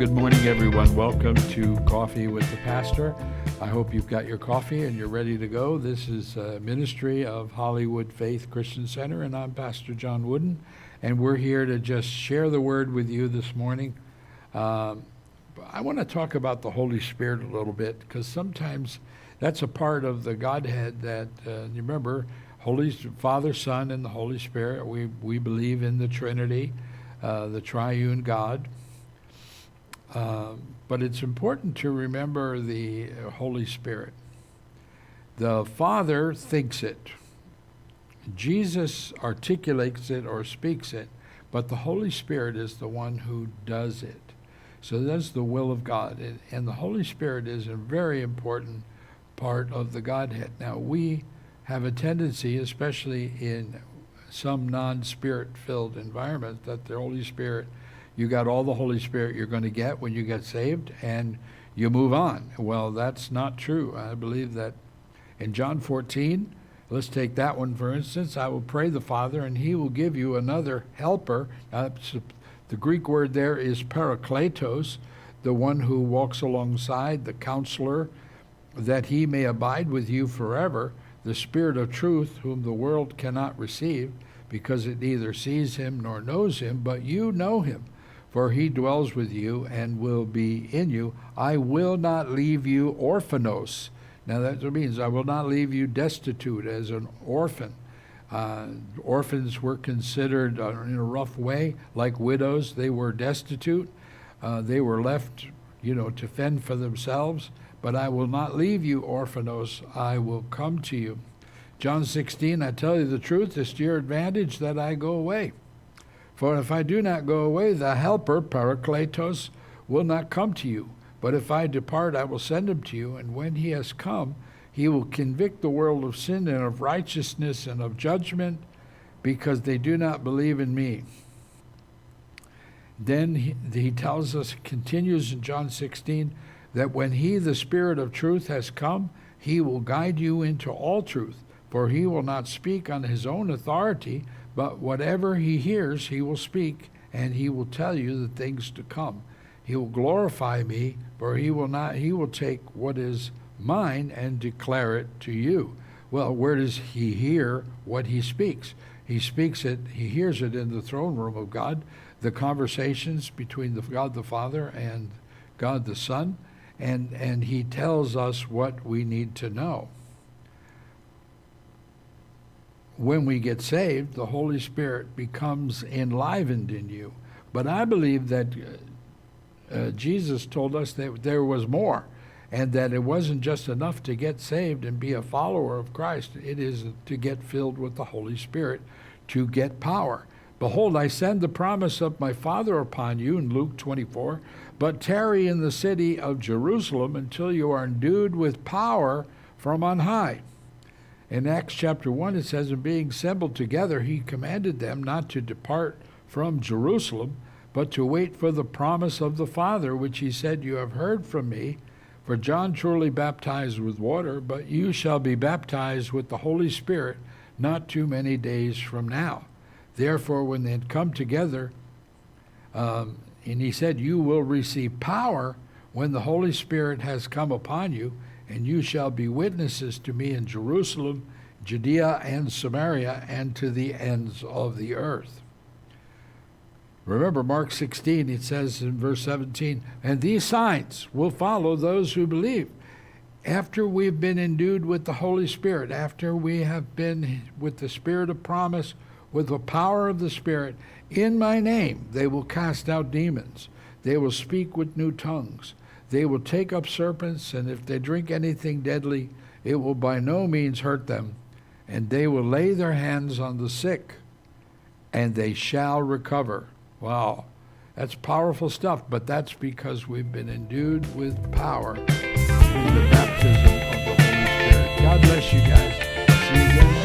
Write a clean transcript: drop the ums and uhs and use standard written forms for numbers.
good morning, everyone. Welcome to Coffee with the Pastor. I hope you've got your coffee and you're ready to go. This is a ministry of Hollywood Faith Christian Center, and I'm Pastor John Woodin, and we're here to just share the word with you this morning. I want to talk about the Holy Spirit a little bit, because sometimes that's a part of the Godhead that, you remember, Holy Father, Son, and the Holy Spirit. We believe in the Trinity, the triune God. But it's important to remember the Holy Spirit. The Father thinks it. Jesus articulates it or speaks it, but the Holy Spirit is the one who does it. So that's the will of God. And the Holy Spirit is a very important part of the Godhead. Now, we have a tendency, especially in some non-Spirit-filled environments, that the Holy Spirit, you got all the Holy Spirit you're going to get when you get saved, and you move on. Well, that's not true. I believe that in John 14, let's take that one for instance. I will pray the Father, and he will give you another helper. The Greek word there is parakletos, the one who walks alongside, the counselor, that he may abide with you forever, the Spirit of truth, whom the world cannot receive, because it neither sees him nor knows him, but you know him. For he dwells with you and will be in you. I will not leave you orphanos. Now that's what it means. I will not leave you destitute as an orphan. Orphans were considered in a rough way like widows. They were destitute. They were left, to fend for themselves. But I will not leave you orphanos. I will come to you. John 16, I tell you the truth, it's to your advantage that I go away. For if I do not go away, the helper, parakletos, will not come to you. But if I depart, I will send him to you. And when he has come, he will convict the world of sin and of righteousness and of judgment, because they do not believe in me. Then he tells us, continues in John 16, that when he, the Spirit of truth, has come, he will guide you into all truth. For he will not speak on his own authority, but whatever he hears, he will speak, and he will tell you the things to come. He will glorify me, for he will take what is mine and declare it to you. Well, where does he hear what he speaks? He hears it in the throne room of God, the conversations between God the Father and God the Son, and he tells us what we need to know. When we get saved, the Holy Spirit becomes enlivened in you. But I believe that Jesus told us that there was more, and that it wasn't just enough to get saved and be a follower of Christ. It is to get filled with the Holy Spirit, to get power. Behold, I send the promise of my Father upon you, in Luke 24, but tarry in the city of Jerusalem until you are endued with power from on high. In Acts chapter 1, it says, and being assembled together, he commanded them not to depart from Jerusalem, but to wait for the promise of the Father, which he said, you have heard from me. For John truly baptized with water, but you shall be baptized with the Holy Spirit not too many days from now. Therefore, when they had come together, and he said, you will receive power when the Holy Spirit has come upon you, and you shall be witnesses to me in Jerusalem, Judea, and Samaria, and to the ends of the earth. Remember Mark 16, it says in verse 17, and these signs will follow those who believe. After we've been endued with the Holy Spirit, after we have been with the Spirit of promise, with the power of the Spirit, in my name they will cast out demons. They will speak with new tongues. They will take up serpents, and if they drink anything deadly, it will by no means hurt them. And they will lay their hands on the sick, and they shall recover. Wow, that's powerful stuff, but that's because we've been endued with power through the baptism of the Holy Spirit. God bless you guys. See you again.